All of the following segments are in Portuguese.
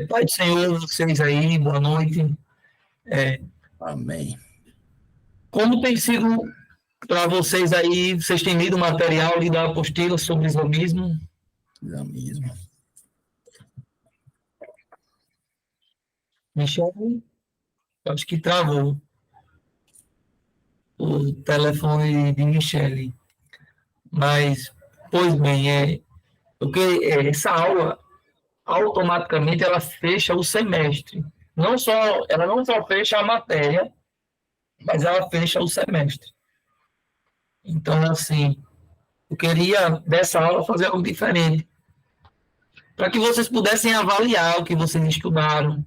Pai do Senhor, vocês aí, boa noite. Amém. Como tem sido para vocês aí? Vocês têm lido o material, lido a apostila sobre islamismo? Islamismo. Michel, acho que travou o telefone de Michele. Mas, pois bem, porque essa aula, automaticamente, ela fecha o semestre. Ela não só fecha a matéria, mas ela fecha o semestre. Então, assim, eu queria, dessa aula, fazer algo diferente. Para que vocês pudessem avaliar o que vocês estudaram.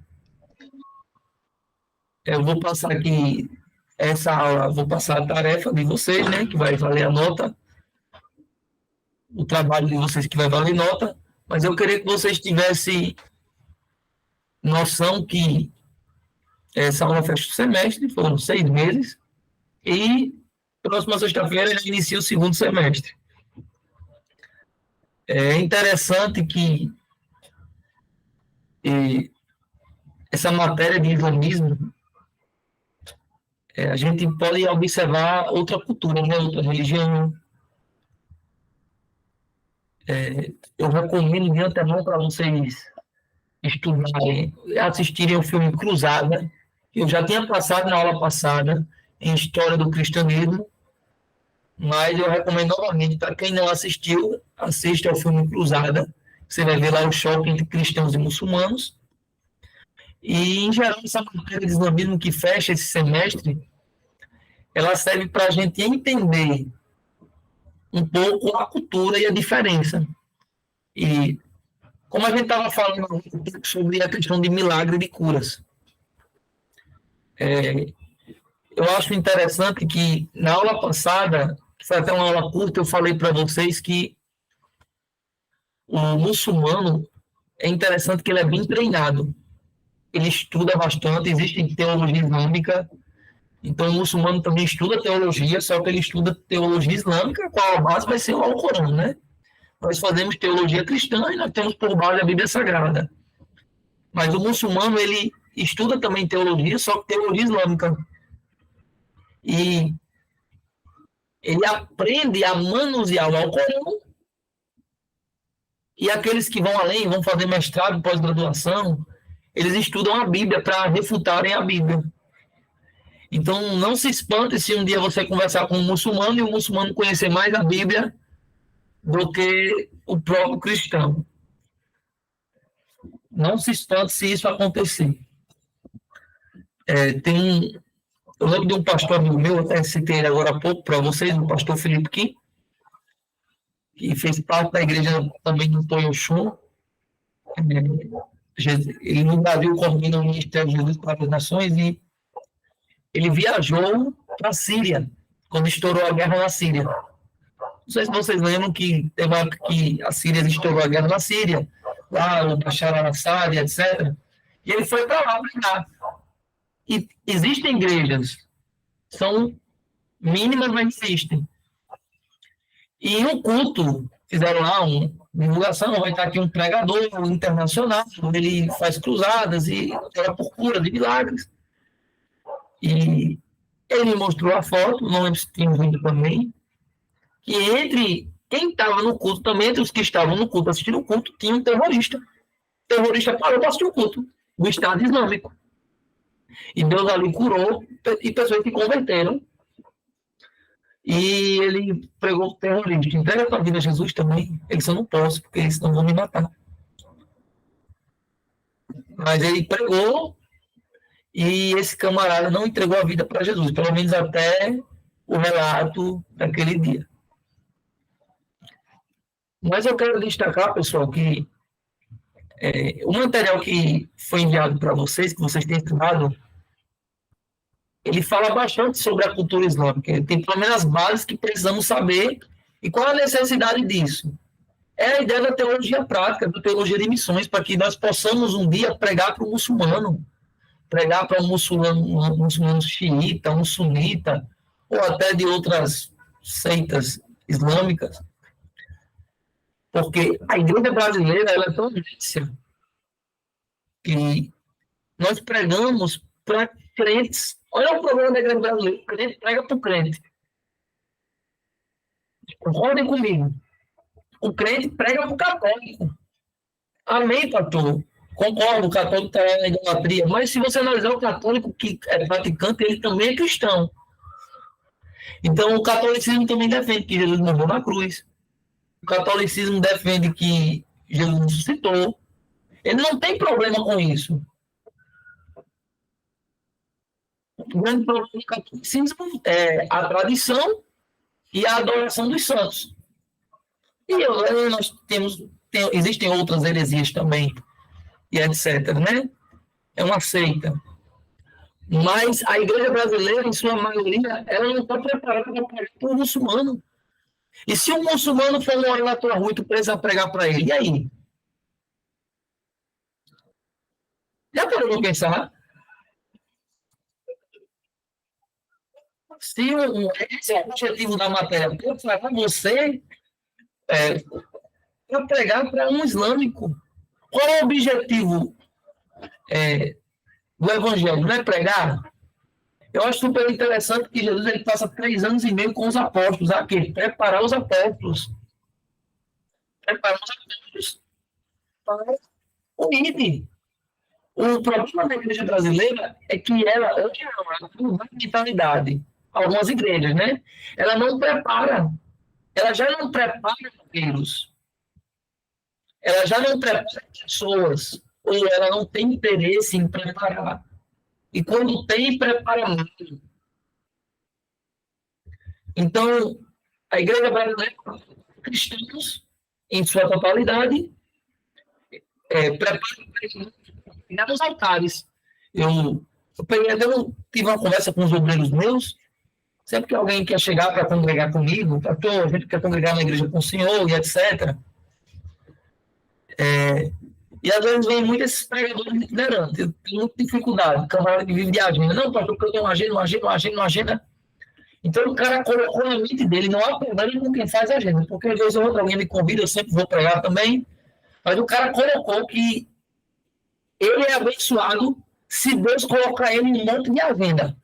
Eu vou passar aqui essa aula, vou passar a tarefa de vocês, né, que vai valer a nota, o trabalho de vocês que vai valer nota, mas eu queria que vocês tivessem noção que essa aula fecha o semestre, foram 6 meses, e próxima sexta-feira já inicia o segundo semestre. É interessante que essa matéria de islamismo, a gente pode observar outra cultura, né? Outra religião. Eu recomendo de antemão para vocês estudarem, assistirem o filme Cruzada, que eu já tinha passado na aula passada, em História do Cristianismo, mas eu recomendo novamente, para quem não assistiu, assista ao filme Cruzada, você vai ver lá o choque entre cristãos e muçulmanos. E, em geral, essa matéria de islamismo que fecha esse semestre, ela serve para a gente entender um pouco a cultura e a diferença. E, como a gente estava falando sobre a questão de milagre de curas, eu acho interessante que, na aula passada, que foi até uma aula curta, eu falei para vocês que o muçulmano, é interessante que ele é bem treinado. Ele estuda bastante, existe teologia islâmica. Então, o muçulmano também estuda teologia, só que ele estuda teologia islâmica, qual a base vai ser o Alcorão, né? Nós fazemos teologia cristã e nós temos por base a Bíblia Sagrada. Mas o muçulmano, ele estuda também teologia, só que teologia islâmica. E ele aprende a manusear o Alcorão, e aqueles que vão além, vão fazer mestrado, pós-graduação, eles estudam a Bíblia para refutarem a Bíblia. Então, não se espante se um dia você conversar com um muçulmano e o muçulmano conhecer mais a Bíblia do que o próprio cristão. Não se espante se isso acontecer. Eu lembro de um pastor amigo meu, até citei ele agora há pouco para vocês, o pastor Felipe Kim, que fez parte da igreja também do Toyoshun. Ele no Brasil coordena o Ministério de Jesus para as Nações e ele viajou para a Síria, quando estourou a guerra na Síria. Não sei se vocês lembram que teve uma época que a Síria estourou a guerra na Síria, lá o Bashar al-Assad, etc. E ele foi para lá pregar. E existem igrejas, são mínimas, mas existem. E um culto, fizeram lá uma divulgação, vai estar aqui um pregador internacional, ele faz cruzadas e aquela procura de milagres. E ele me mostrou a foto, não lembro se tinha um vídeo também, que entre quem estava no culto, também entre os que estavam no culto, assistindo o culto, tinha um terrorista. O terrorista parou para assistir o culto do Estado Islâmico. E Deus ali curou, e pessoas que converteram. E ele pregou o terrorista: entrega a tua vida a Jesus também. Ele disse: eu não posso, porque senão vão me matar. Mas ele pregou, e esse camarada não entregou a vida para Jesus, pelo menos até o relato daquele dia. Mas eu quero destacar, pessoal, que o material que foi enviado para vocês, que vocês têm estudado, ele fala bastante sobre a cultura islâmica. Ele tem pelo menos as bases que precisamos saber. E qual a necessidade disso? É a ideia da teologia prática, da teologia de missões, para que nós possamos um dia pregar para o muçulmano, pregar para um muçulmano xiita, um sunita, ou até de outras seitas islâmicas. Porque a igreja brasileira, ela é tão imensa, que nós pregamos para crentes. Olha o problema da igreja brasileira. O crente prega para o crente. Concordem comigo. O crente prega para o católico. Amém, pastor? Concordo, o católico está na idolatria. Mas se você analisar o católico que é praticante, ele também é cristão. Então, o catolicismo também defende que Jesus morreu na cruz. O catolicismo defende que Jesus ressuscitou. Ele não tem problema com isso. O grande problema do catolicismo é a tradição e a adoração dos santos. E nós existem outras heresias também, e etc., né? É uma seita. Mas a igreja brasileira, em sua maioria, ela não está preparada para o muçulmano. E se um muçulmano for morar na tua rua e tu precisa pregar para ele, e aí? Já parou para pensar? Se esse é o objetivo da matéria, para você para pregar para um islâmico. Qual é o objetivo do evangelho? Não é pregar? Eu acho super interessante que Jesus ele passa 3 anos e meio com os apóstolos. Aqui, preparar os apóstolos. Preparar os apóstolos para o ID. O problema da igreja brasileira é que ela tem mentalidade. Algumas igrejas, né? Ela não prepara. Ela já não prepara obreiros. Ela já não prepara pessoas. Ou ela não tem interesse em preparar. E quando tem, prepara muito. Então, a igreja brasileira, cristãos, em sua totalidade, prepara os altares. Eu tive uma conversa com os obreiros meus, sempre que alguém quer chegar para congregar comigo, a gente quer congregar na igreja com o senhor, e etc. E às vezes vem muitos esses pregadores itinerantes. Eu tenho muita dificuldade. O camarada que vive de agenda. Não, pastor, porque eu tenho uma agenda. Então o cara colocou na mente dele, não há problema com quem faz agenda. Porque às vezes alguém me convida, eu sempre vou pregar também. Mas o cara colocou que ele é abençoado se Deus colocar ele em um monte de agenda.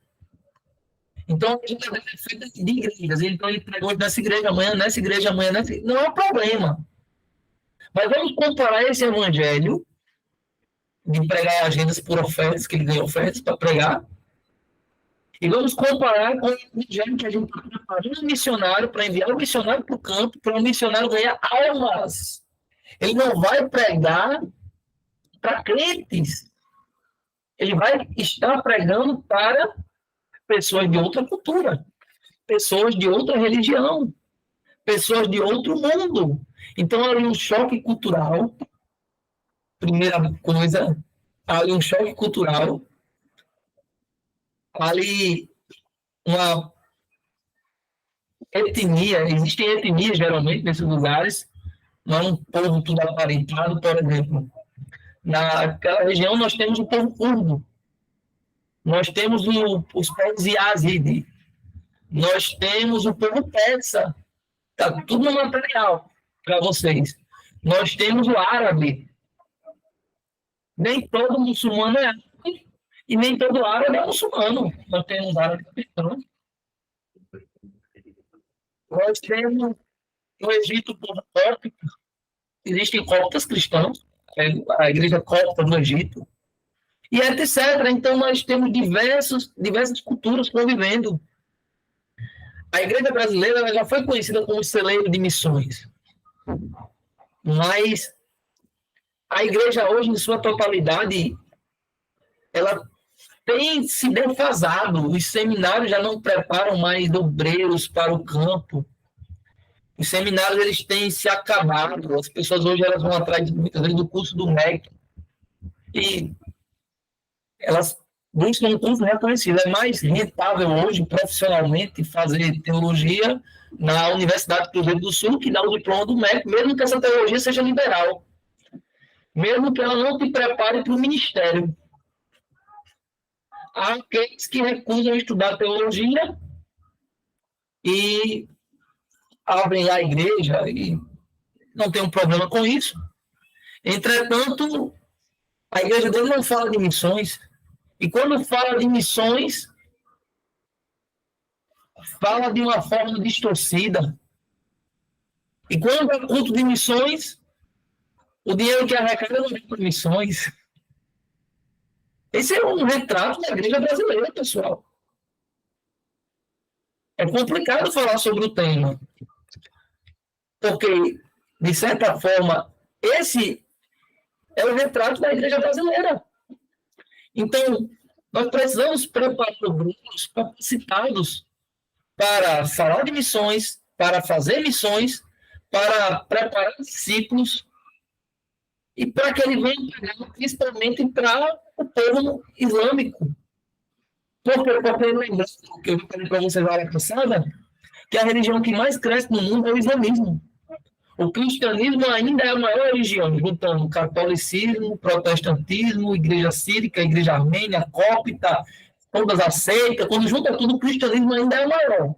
Então a agenda dele é feita de igrejas. Então ele pregou nessa igreja amanhã, nessa igreja amanhã, nessa. Não há problema. Mas vamos comparar esse evangelho de pregar agendas por ofertas, que ele ganha ofertas para pregar, e vamos comparar com o evangelho que a gente está preparando um missionário para enviar o missionário para o campo, para o missionário ganhar almas. Ele não vai pregar para crentes. Ele vai estar pregando para pessoas de outra cultura, pessoas de outra religião, pessoas de outro mundo. Então, há ali um choque cultural. Primeira coisa, há ali um choque cultural. Há ali uma etnia. Existem etnias, geralmente, nesses lugares. Não é um povo tudo aparentado, por exemplo. Naquela região, nós temos o povo curdo. Nós temos os povos Yazidi. Nós temos o povo persa. Está tudo no material para vocês. Nós temos o árabe. Nem todo muçulmano é árabe e nem todo árabe é muçulmano. Nós temos árabes cristãos. Nós temos no Egito o povo cóptico. Existem coptas cristãos, a igreja copta no Egito, e etc. Então nós temos diversas culturas convivendo. A igreja brasileira ela já foi conhecida como celeiro de missões. Mas a igreja hoje, em sua totalidade, ela tem se defasado. Os seminários já não preparam mais obreiros para o campo. Os seminários eles têm se acabado. As pessoas hoje elas vão atrás, muitas vezes, do curso do MEC. E elas buscam um curso reconhecido. É mais rentável hoje, profissionalmente, fazer teologia na Universidade Cruzeiro do Sul, que dá o diploma do MEC, mesmo que essa teologia seja liberal. Mesmo que ela não te prepare para o ministério. Há aqueles que recusam estudar teologia e abrem a igreja e não tem um problema com isso. Entretanto, A igreja dele não fala de missões. E quando fala de missões, fala de uma forma distorcida. E quando é culto de missões, o dinheiro que arrecada não vem para missões. Esse é um retrato da igreja brasileira, pessoal. É complicado falar sobre o tema. Porque, de certa forma, esse é o retrato da igreja brasileira. Então, nós precisamos preparar grupos capacitados para falar de missões, para fazer missões, para preparar discípulos e para que ele venha pregar principalmente para o povo islâmico. Porque lembrando que eu falei para vocês lá na passada, que a religião que mais cresce no mundo é o islamismo. O cristianismo ainda é a maior religião, juntando catolicismo, protestantismo, igreja sírica, igreja armênia, cópita, todas as seitas. Quando junta tudo, o cristianismo ainda é o maior.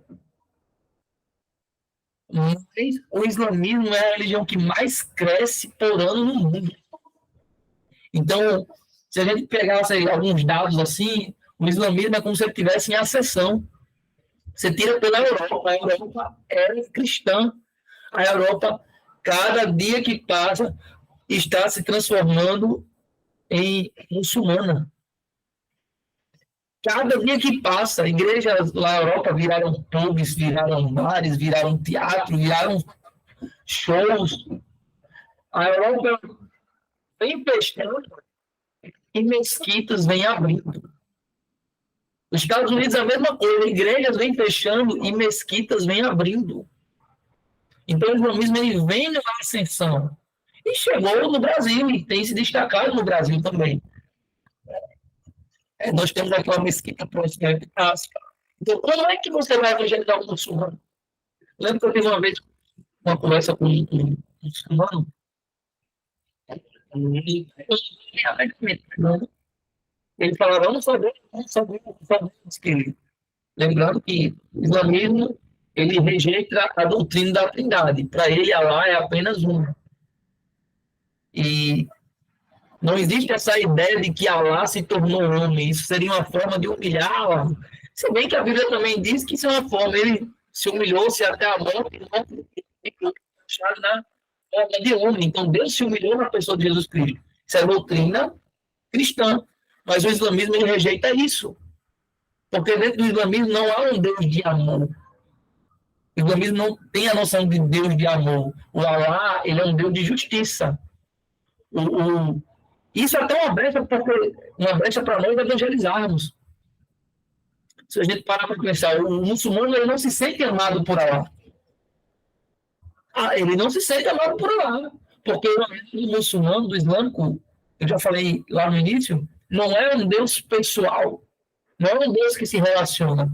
Mas o islamismo é a religião que mais cresce por ano no mundo. Então, se a gente pegasse alguns dados assim, o islamismo é como se ele estivesse em ascensão. Você tira pela Europa. A Europa é cristã. A Europa, cada dia que passa, está se transformando em muçulmana. Cada dia que passa, igrejas lá na Europa viraram pubs, viraram bares, viraram teatro, viraram shows. A Europa vem fechando e mesquitas vêm abrindo. Os Estados Unidos é a mesma coisa, igrejas vêm fechando e mesquitas vêm abrindo. Então o islamismo ele vem numa ascensão. E chegou no Brasil, e tem se destacado no Brasil também. Nós temos aqui uma mesquita próxima. Então, como é que você vai evangelizar um muçulmano? Lembro que eu tive uma vez uma conversa com um muçulmano. Ele falava, vamos saber. Lembrando que o islamismo ele rejeita a doutrina da Trindade. Para ele, Allah é apenas uma. E não existe essa ideia de que Allah se tornou homem. Isso seria uma forma de humilhar Allah. Se bem que a Bíblia também diz que isso é uma forma. Ele se humilhou-se até a morte na forma de homem. Então, Deus se humilhou na pessoa de Jesus Cristo. Isso é doutrina cristã. Mas o islamismo ele rejeita isso. Porque dentro do islamismo não há um Deus de amor. O islamismo não tem a noção de Deus de amor. O Allah ele é um Deus de justiça. Isso é até uma brecha para nós evangelizarmos. Se a gente parar para pensar, o muçulmano ele não se sente amado por Allah. Ele não se sente amado por Allah. Porque o muçulmano, do islâmico, eu já falei lá no início, não é um Deus pessoal. Não é um Deus que se relaciona.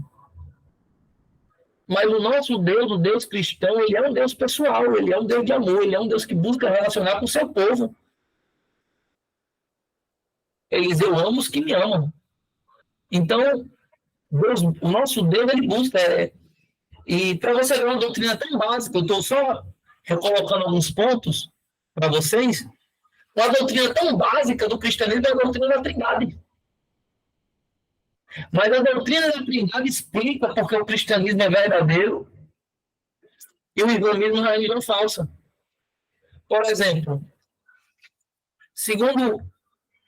Mas o nosso Deus, o Deus cristão, ele é um Deus pessoal, ele é um Deus de amor, ele é um Deus que busca relacionar com o seu povo. Ele diz, eu amo os que me amam. Então, Deus, o nosso Deus, ele busca. E para você ver uma doutrina tão básica, eu estou só recolocando alguns pontos para vocês, uma doutrina tão básica do cristianismo é a doutrina da Trindade. Mas a doutrina da Trindade explica porque o cristianismo é verdadeiro e o islamismo é uma religião falsa. Por exemplo, segundo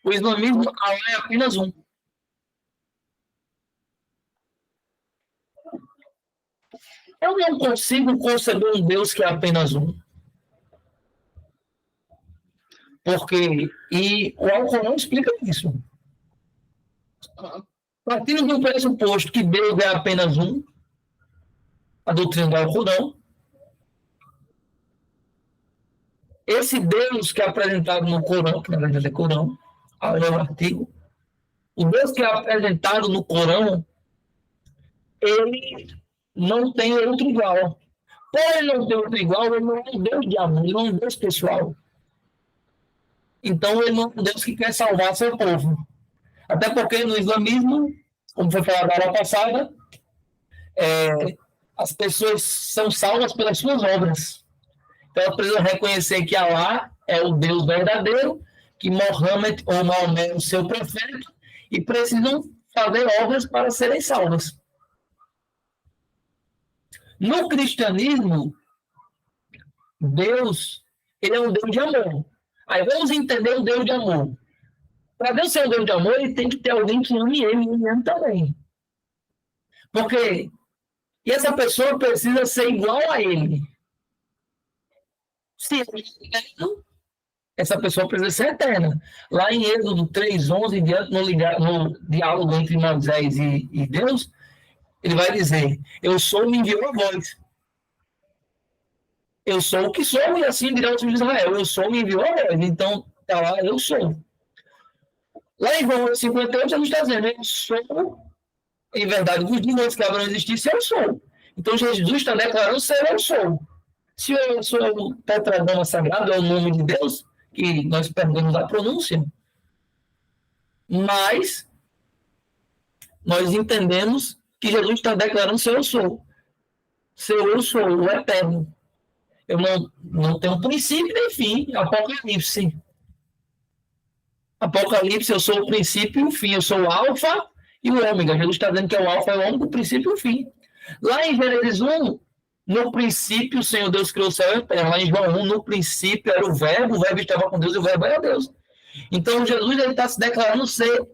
o islamismo, Allah é apenas um. Eu não consigo conceber um Deus que é apenas um. E o Alcorão explica isso. Partindo do pressuposto que Deus é apenas um, a doutrina do Alcorão, esse Deus que é apresentado no Corão, que na verdade é Corão, é um artigo, o Deus que é apresentado no Corão, ele não tem outro igual. Por ele não ter outro igual, ele não é um Deus de amor, ele não é um Deus pessoal. Então, ele não é um Deus que quer salvar seu povo. Até porque no islamismo, como foi falado na aula passada, as pessoas são salvas pelas suas obras. Então, elas precisam reconhecer que Allah é o Deus verdadeiro que Mohammed ou Maomé é o seu profeta e precisam fazer obras para serem salvas. No cristianismo, Deus, ele é um Deus de amor. Aí vamos entender o Deus de amor. Para Deus ser um Deus de amor, ele tem que ter alguém que ame ele e ele ame também. Porque e essa pessoa precisa ser igual a ele. Se ele é eterno, essa pessoa precisa ser eterna. Lá em Êxodo 3:11, no diálogo entre Moisés e Deus, ele vai dizer: eu sou, me enviou a voz. Eu sou o que sou, e assim dirá o filho de Israel: eu sou, me enviou a voz. Então, está lá, eu sou. Lá em João 58, Jesus está dizendo: eu sou, em verdade, vos digo antes que Abraão existisse, eu sou. Então, Jesus está declarando ser eu sou. Se eu sou o tetragrama sagrado, é o nome de Deus, que nós perdemos a pronúncia, mas nós entendemos que Jesus está declarando seu eu sou. Seu eu sou, o eterno. Eu não tenho princípio nem fim. Apocalipse. Apocalipse, eu sou o princípio e o fim. Eu sou o alfa e o ômega. Jesus está dizendo que é o alfa e o ômega, o princípio e o fim. Lá em Gênesis 1, no princípio, o Senhor Deus criou o céu e a terra. Lá em João 1, no princípio era o verbo estava com Deus e o verbo era Deus. Então, Jesus está se declarando ser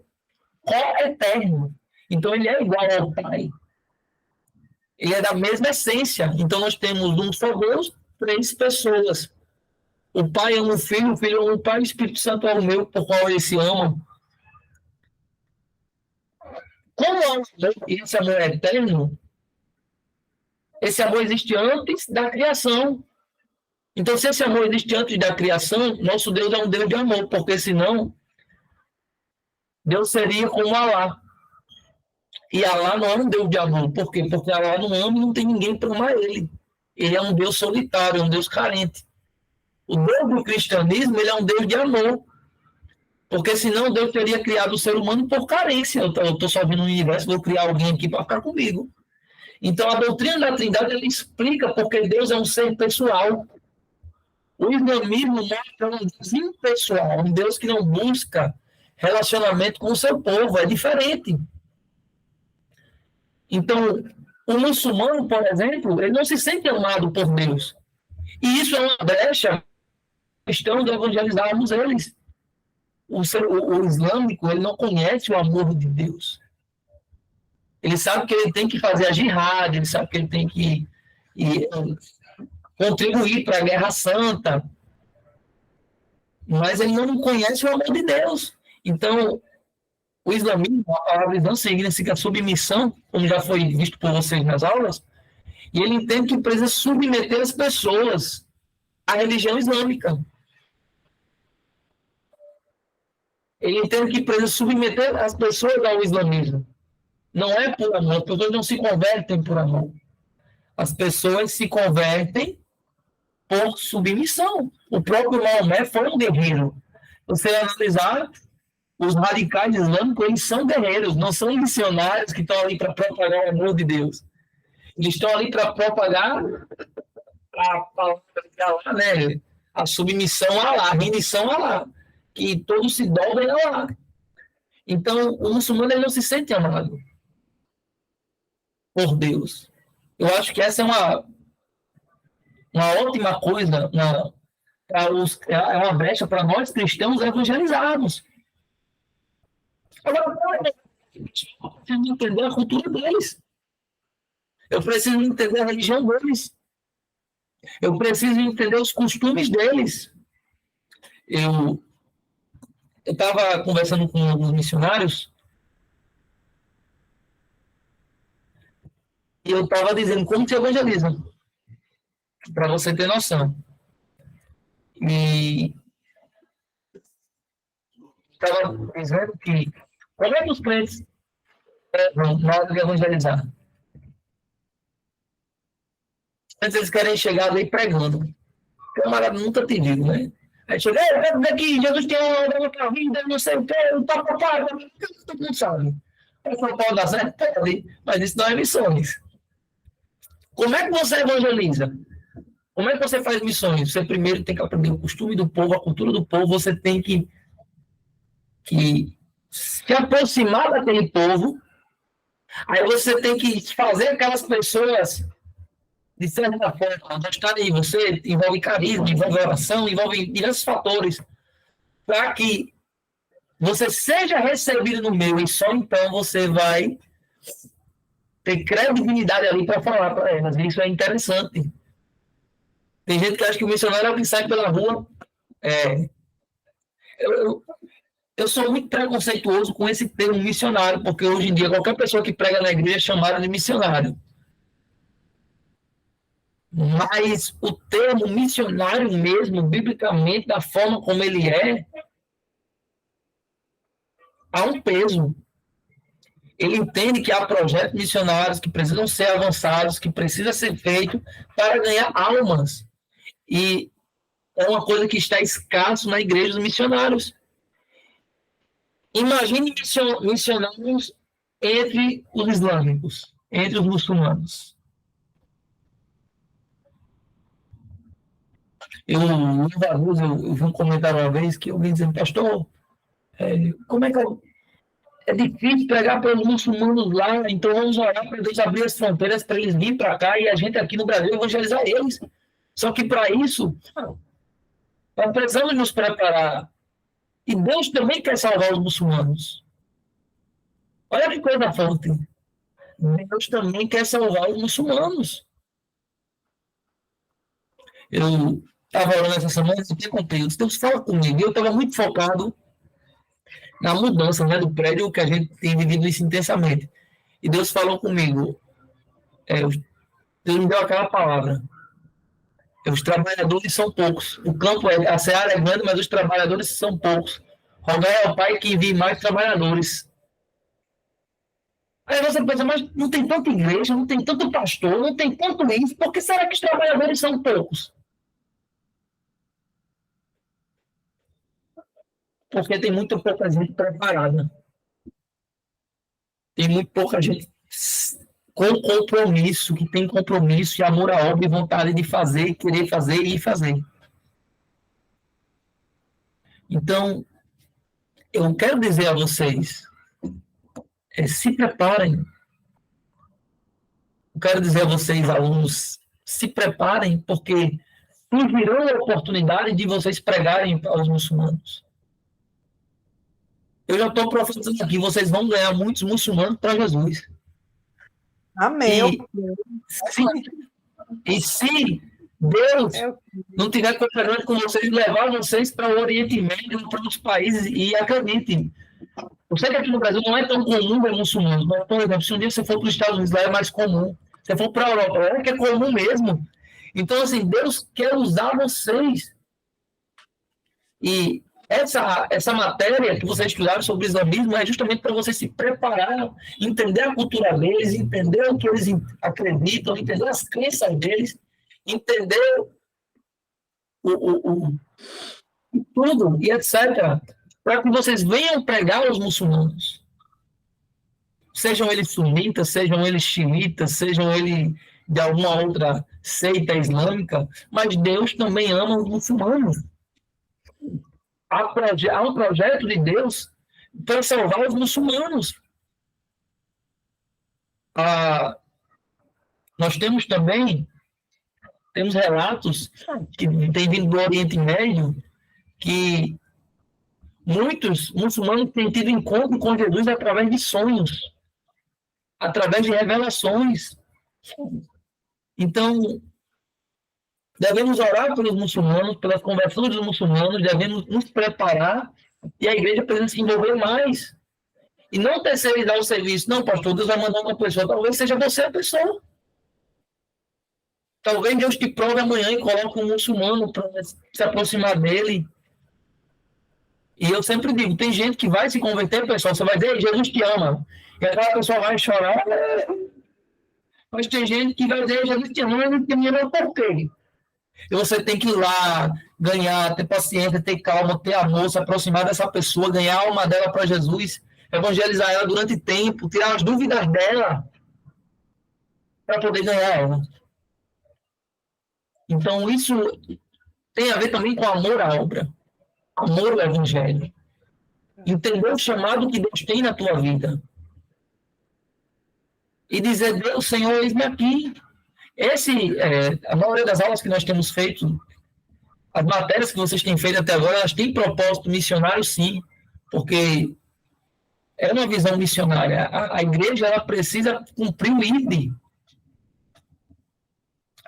co-eterno. Então, ele é igual ao Pai. Ele é da mesma essência. Então, nós temos um só Deus, 3 pessoas. O Pai ama o Filho ama o Pai, o Espírito Santo é o meu, por qual eles se amam. Como é esse amor é eterno, esse amor existe antes da criação. Então, se esse amor existe antes da criação, nosso Deus é um Deus de amor, porque senão Deus seria como Alá. E Alá não é um Deus de amor. Por quê? Porque Alá não ama e não tem ninguém para amar ele. Ele é um Deus solitário, é um Deus carente. O Deus do cristianismo, ele é um Deus de amor. Porque senão Deus teria criado o ser humano por carência. Eu estou só vindo no universo, vou criar alguém aqui para ficar comigo. Então, a doutrina da Trindade, ela explica porque Deus é um ser pessoal. O islamismo mostra um Deus impessoal, um Deus que não busca relacionamento com o seu povo, é diferente. Então, o muçulmano, por exemplo, ele não se sente amado por Deus. E isso é uma brecha cristã de evangelizarmos eles. O islâmico, ele não conhece o amor de Deus. Ele sabe que ele tem que fazer a jihad, ele sabe que ele tem que contribuir para a guerra santa, mas ele não conhece o amor de Deus. Então, o islamismo, a palavra islã significa submissão, como já foi visto por vocês nas aulas, e ele entende que precisa submeter as pessoas à religião islâmica. Ele entende que precisa submeter as pessoas ao islamismo. Não é por amor, as pessoas não se convertem por amor. As pessoas se convertem por submissão. O próprio Maomé foi um guerreiro. Você analisar, os radicais islâmicos, eles são guerreiros, não são missionários que estão ali para propagar o amor de Deus. Eles estão ali para propagar a submissão a Allah, a rendição a Allah, que todos se dobrem a Allah. Então, o muçulmano ele não se sente amado por Deus. Eu acho que essa é uma ótima coisa, é uma brecha para nós cristãos evangelizarmos. Agora, eu preciso entender a cultura deles. Eu preciso entender a religião deles. Eu preciso entender os costumes deles. Eu estava conversando com alguns missionários e eu estava dizendo como se evangeliza, para você ter noção. E estava dizendo que como é que os crentes vão na hora de evangelizar? Antes eles querem chegar ali pregando. O camarada nunca te digo, né? Aí chega, eu quero ver que Jesus tem uma outra vida, não sei o que, eu estou preocupado, todo mundo sabe. Aí foi o pau da certo, pode, mas isso não é missões. Como é que você evangeliza? Como é que você faz missões? Você primeiro tem que aprender o costume do povo, a cultura do povo, você tem que que se aproximar daquele povo, aí você tem que fazer aquelas pessoas, de certa forma, gostarem de você, envolve carisma, envolve oração, envolve diversos fatores, para que você seja recebido no meio, e só então você vai ter credibilidade ali para falar para elas. Isso é interessante. Tem gente que acha que o missionário é o que sai pela rua. Eu sou muito preconceituoso com esse termo missionário, porque hoje em dia qualquer pessoa que prega na igreja é chamada de missionário. Mas o termo missionário mesmo, biblicamente, da forma como ele é, há um peso. Ele entende que há projetos missionários que precisam ser avançados, que precisa ser feito para ganhar almas. E é uma coisa que está escasso na igreja dos missionários. Imagine missionários entre os islâmicos, entre os muçulmanos. Eu vi um comentário uma vez que eu vi dizendo, pastor, como é que é difícil pregar para os muçulmanos lá, então vamos orar para Deus abrir as fronteiras para eles virem para cá e a gente aqui no Brasil evangelizar eles. Só que para isso, nós precisamos nos preparar. E Deus também quer salvar os muçulmanos. Olha que coisa forte. Deus também quer salvar os muçulmanos. Eu estava orando essa semana e te contei. Deus fala comigo. Eu estava muito focado na mudança, né, do prédio, que a gente tem vivido isso intensamente. E Deus falou comigo. Deus me deu aquela palavra. Os trabalhadores são poucos. O campo, a seara é grande, mas os trabalhadores são poucos. Rogai ao Pai que envie mais trabalhadores. Aí você pensa, mas não tem tanta igreja, não tem tanto pastor, não tem tanto isso, por que será que os trabalhadores são poucos? Porque tem muito pouca gente preparada. Tem muito pouca gente com compromisso, que tem compromisso e amor à obra e vontade de fazer, querer fazer e fazer. Então, eu quero dizer a vocês, se preparem. Eu quero dizer a vocês, alunos, se preparem, porque surgirá a oportunidade de vocês pregarem aos muçulmanos. Eu já estou profetizando aqui, vocês vão ganhar muitos muçulmanos para Jesus. Amém. E se Deus não tiver cooperando com vocês, levar vocês para o Oriente Médio, para outros países, e acreditem, eu sei que aqui no Brasil não é tão comum ver muçulmanos, mas, por exemplo, se um dia você for para os Estados Unidos, lá é mais comum. Se você for para a Europa, é que é comum mesmo. Então, assim, Deus quer usar vocês. E essa matéria que vocês estudaram sobre o islamismo é justamente para vocês se preparar, entender a cultura deles, entender o que eles acreditam, entender as crenças deles, entender tudo e etc., para que vocês venham pregar aos muçulmanos. Sejam eles sunitas, sejam eles xiitas, sejam eles de alguma outra seita islâmica, mas Deus também ama os muçulmanos. Há um projeto de Deus para salvar os muçulmanos. Nós temos relatos que têm vindo do Oriente Médio que muitos muçulmanos têm tido encontro com Jesus através de sonhos, através de revelações. Então, devemos orar pelos muçulmanos, pelas conversões dos muçulmanos, devemos nos preparar e a igreja precisa se envolver mais. E não terceirizar o serviço. Não, pastor, Deus vai mandar uma pessoa. Talvez seja você a pessoa. Talvez Deus te prove amanhã e coloque um muçulmano para se aproximar dele. E eu sempre digo, tem gente que vai se converter, pessoal, você vai dizer, Jesus te ama. E aquela pessoa vai chorar. Mas tem gente que vai dizer, Jesus te ama, mas não te ama por quê? E você tem que ir lá, ganhar, ter paciência, ter calma, ter amor, se aproximar dessa pessoa, ganhar a alma dela para Jesus, evangelizar ela durante tempo, tirar as dúvidas dela para poder ganhar ela. Então, isso tem a ver também com amor à obra, amor ao evangelho. entender o chamado que Deus tem na tua vida. E dizer, Deus, Senhor, eis-me aqui. A maioria das aulas que nós temos feito, as matérias que vocês têm feito até agora, elas têm propósito missionário, sim, porque é uma visão missionária. A igreja, ela precisa cumprir o ID.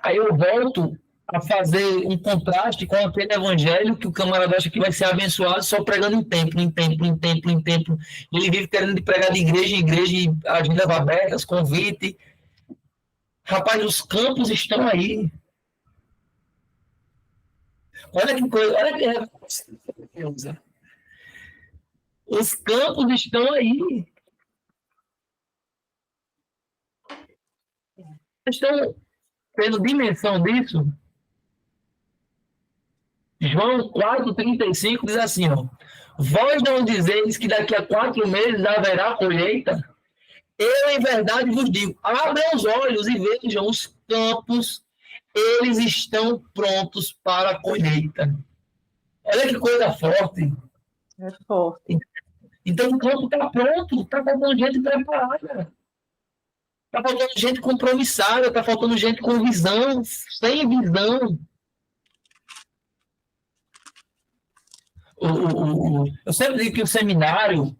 Aí eu volto a fazer um contraste com aquele evangelho que o camarada acha que vai ser abençoado só pregando em templo, em templo, em templo, em templo. Ele vive querendo pregar de igreja em igreja, e agendas abertas, convite. Rapaz, os campos estão aí. Olha que coisa, olha que... Os campos estão aí. Vocês estão tendo dimensão disso? João 4,35 diz assim, ó, vós não dizeis que daqui a 4 meses haverá colheita? Eu, em verdade, vos digo, abram os olhos e vejam os campos, eles estão prontos para a colheita. Olha que coisa forte. É forte. Então, o campo está pronto, está faltando gente preparada. Está faltando gente compromissada, está faltando gente com visão, sem visão. Eu sempre digo que o seminário,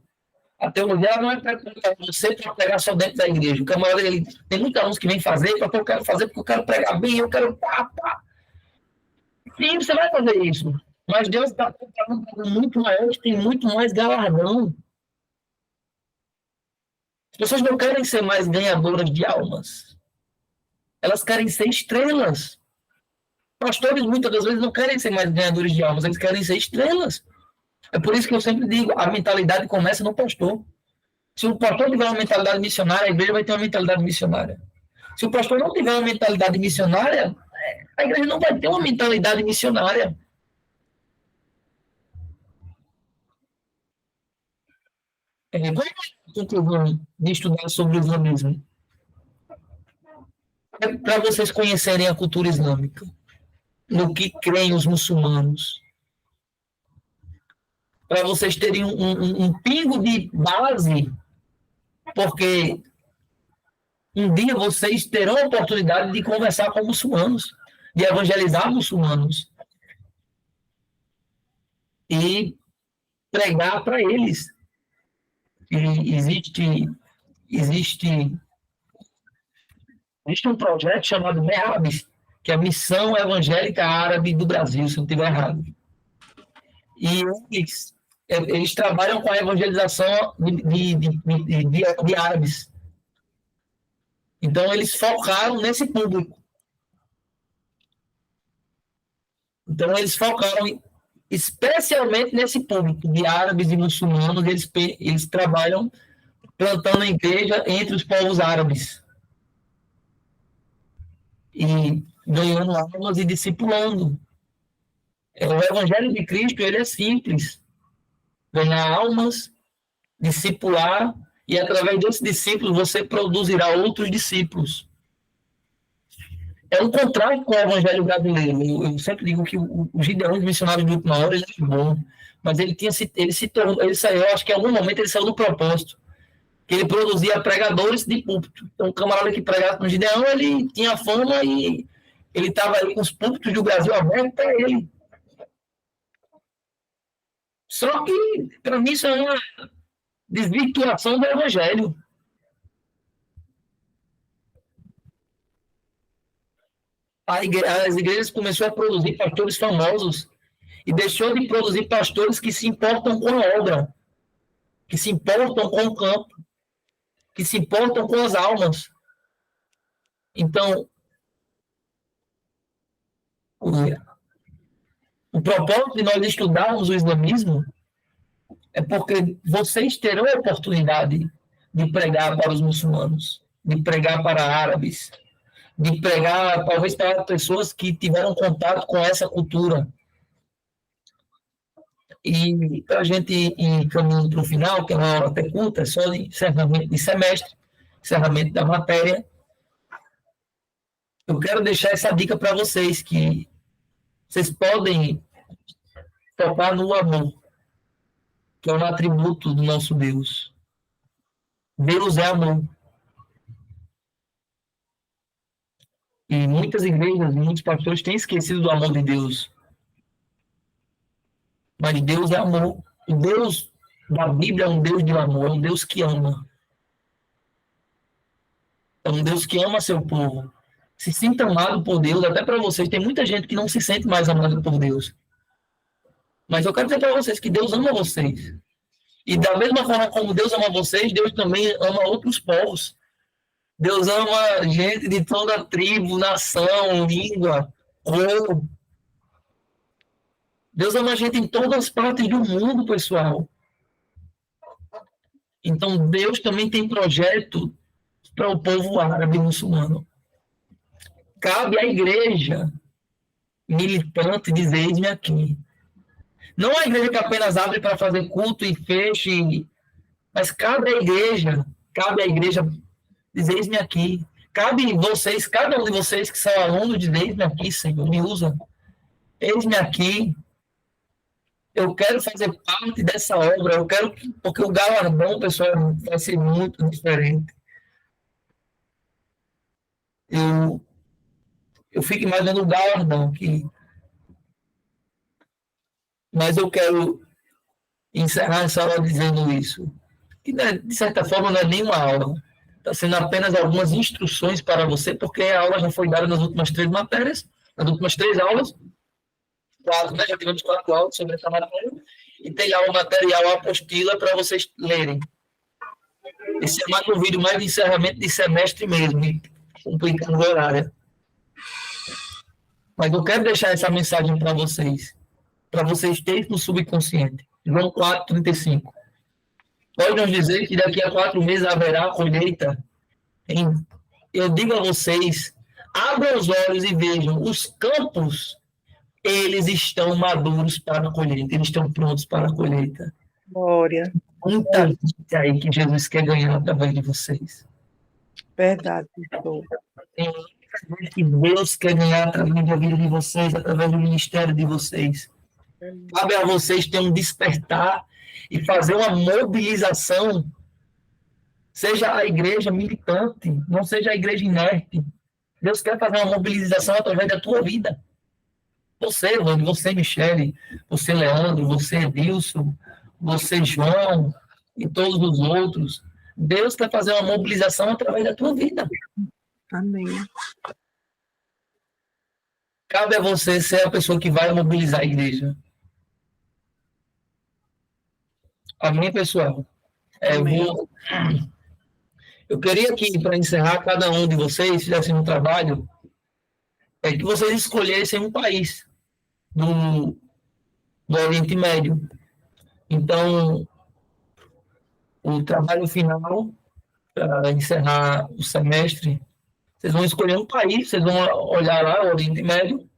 a teologia não é para você para pregar só dentro da igreja. O camarada, ele tem muitos alunos que vêm fazer, eu quero fazer porque eu quero pregar bem, eu quero pá. Sim, você vai fazer isso. Mas Deus está preparando muito maior, tem muito mais galardão. As pessoas não querem ser mais ganhadoras de almas. Elas querem ser estrelas. Pastores, muitas das vezes, não querem ser mais ganhadores de almas, eles querem ser estrelas. É por isso que eu sempre digo, a mentalidade começa no pastor. Se o pastor tiver uma mentalidade missionária, a igreja vai ter uma mentalidade missionária. Se o pastor não tiver uma mentalidade missionária, a igreja não vai ter uma mentalidade missionária. Qual é a conclusão de estudar sobre o islamismo? É para vocês conhecerem a cultura islâmica, no que creem os muçulmanos, para vocês terem um pingo de base, porque um dia vocês terão a oportunidade de conversar com muçulmanos, de evangelizar muçulmanos e pregar para eles. E existe um projeto chamado MEABS, que é a Missão Evangélica Árabe do Brasil, se não estiver errado. E eles trabalham com a evangelização de árabes. Então, eles focaram nesse público. Então, eles focaram especialmente nesse público de árabes e muçulmanos. Eles trabalham plantando a igreja entre os povos árabes. E ganhando almas e discipulando. O evangelho de Cristo, ele é simples. Ganhar almas, discipular, e através desses discípulos você produzirá outros discípulos. É um contraste com o evangelho brasileiro. Eu sempre digo que o Gideão, missionário de última hora, ele é bom, mas ele saiu, acho que em algum momento ele saiu do propósito, que ele produzia pregadores de púlpito. Então, o camarada que pregava com o Gideão, ele tinha fama e ele estava aí com os púlpitos do Brasil abertos para ele. Só que, para mim, isso é uma desvirtuação do evangelho. As igrejas começaram a produzir pastores famosos e deixou de produzir pastores que se importam com a obra, que se importam com o campo, que se importam com as almas. Então, o propósito de nós estudarmos o islamismo é porque vocês terão a oportunidade de pregar para os muçulmanos, de pregar para árabes, de pregar talvez para pessoas que tiveram contato com essa cultura. E para a gente ir caminhando para o final, que é uma hora até curta, é só de encerramento de semestre, encerramento da matéria, eu quero deixar essa dica para vocês, que vocês podem focar no amor. que é um atributo do nosso Deus. Deus é amor. E muitas igrejas, muitos pastores têm esquecido do amor de Deus. Mas Deus é amor. O Deus da Bíblia é um Deus de amor, é um Deus que ama. É um Deus que ama seu povo. Se sinta amado por Deus, até para vocês. Tem muita gente que não se sente mais amado por Deus. Mas eu quero dizer para vocês que Deus ama vocês. E da mesma forma como Deus ama vocês, Deus também ama outros povos. Deus ama gente de toda tribo, nação, língua, cor. Deus ama gente em todas as partes do mundo, pessoal. Então, Deus também tem projeto para o povo árabe e muçulmano. Cabe à igreja militante dizer: eis-me aqui. Não a igreja que apenas abre para fazer culto e fecha, mas cabe à igreja dizer: eis-me aqui. Cabe vocês, cada um de vocês que são alunos, dizer: eis-me aqui, Senhor, me usa. Eis-me aqui. Eu quero fazer parte dessa obra, eu quero, porque o galardão, pessoal, vai ser muito diferente. Eu fico imaginando o galardão aqui. Mas eu quero encerrar essa aula dizendo isso. Que, de certa forma, não é nenhuma aula. Está sendo apenas algumas instruções para você, porque a aula já foi dada nas últimas 3 matérias, nas últimas 3 aulas. 4, né? Já tivemos 4 aulas sobre essa matéria. E tem lá o material, a apostila, para vocês lerem. Esse é mais um vídeo mais de encerramento de semestre mesmo, complicando o horário. Mas eu quero deixar essa mensagem para vocês terem no subconsciente. João 4,35. Pode nos dizer que daqui a 4 meses haverá colheita? Eu digo a vocês, abram os olhos e vejam, os campos, eles estão maduros para a colheita, eles estão prontos para a colheita. Glória. Muita gente aí que Jesus quer ganhar através de vocês. Verdade, pastor. Tem muita gente que Deus quer ganhar através da vida de vocês, através do ministério de vocês. Cabe a vocês ter um despertar e fazer uma mobilização. Seja a igreja militante, não seja a igreja inerte. Deus quer fazer uma mobilização através da tua vida. Você, Evandro, você, Michele, você, Leandro, você, Edilson, você, João, e todos os outros. Deus quer fazer uma mobilização através da tua vida. Amém. Cabe a você ser a pessoa que vai mobilizar a igreja. Amém, pessoal? Amém. Eu queria que, para encerrar, cada um de vocês fizesse um trabalho, que vocês escolhessem um país do Oriente Médio. Então, o trabalho final, para encerrar o semestre, vocês vão escolher um país, vocês vão olhar lá o Oriente Médio,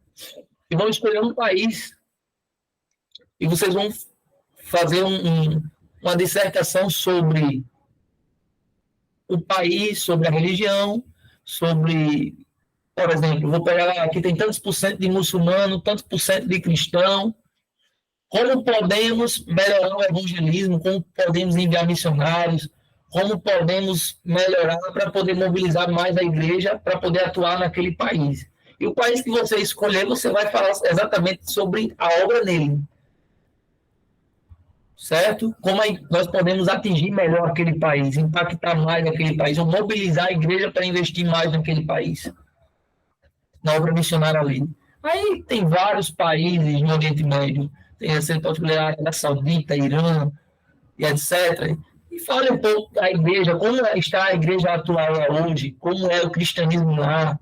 e vão escolher um país, e vocês vão fazer uma dissertação sobre o país, sobre a religião, sobre, por exemplo, vou pegar lá, aqui tem tantos por cento de muçulmano, tantos por cento de cristão, como podemos melhorar o evangelismo, como podemos enviar missionários, como podemos melhorar para poder mobilizar mais a igreja para poder atuar naquele país. E o país que você escolher, você vai falar exatamente sobre a obra nele. Certo? Como nós podemos atingir melhor aquele país, impactar mais aquele país, ou mobilizar a igreja para investir mais naquele país, na obra missionária ali. Aí tem vários países no Oriente Médio, tem a particular a Arábia Saudita, Irã, e etc. E fale um pouco da igreja, como está a igreja atual hoje, como é o cristianismo lá,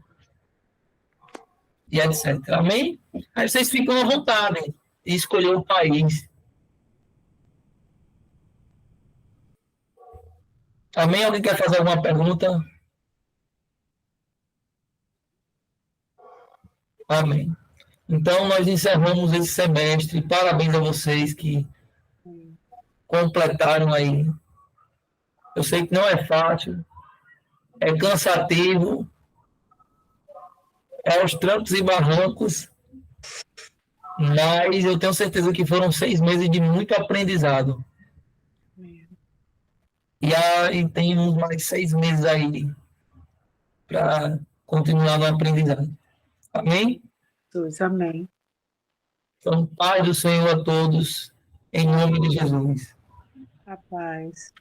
e etc. Amém? Aí vocês ficam à vontade de escolher o país. Amém? Alguém quer fazer alguma pergunta? Amém. Então, nós encerramos esse semestre. Parabéns a vocês que completaram aí. Eu sei que não é fácil, é cansativo, é aos trancos e barrancos, mas eu tenho certeza que foram 6 meses de muito aprendizado. estudar e temos mais 6 meses aí para continuar no aprendizado. Amém? Jesus, amém. Então, paz do Senhor a todos, em nome de Jesus. A paz.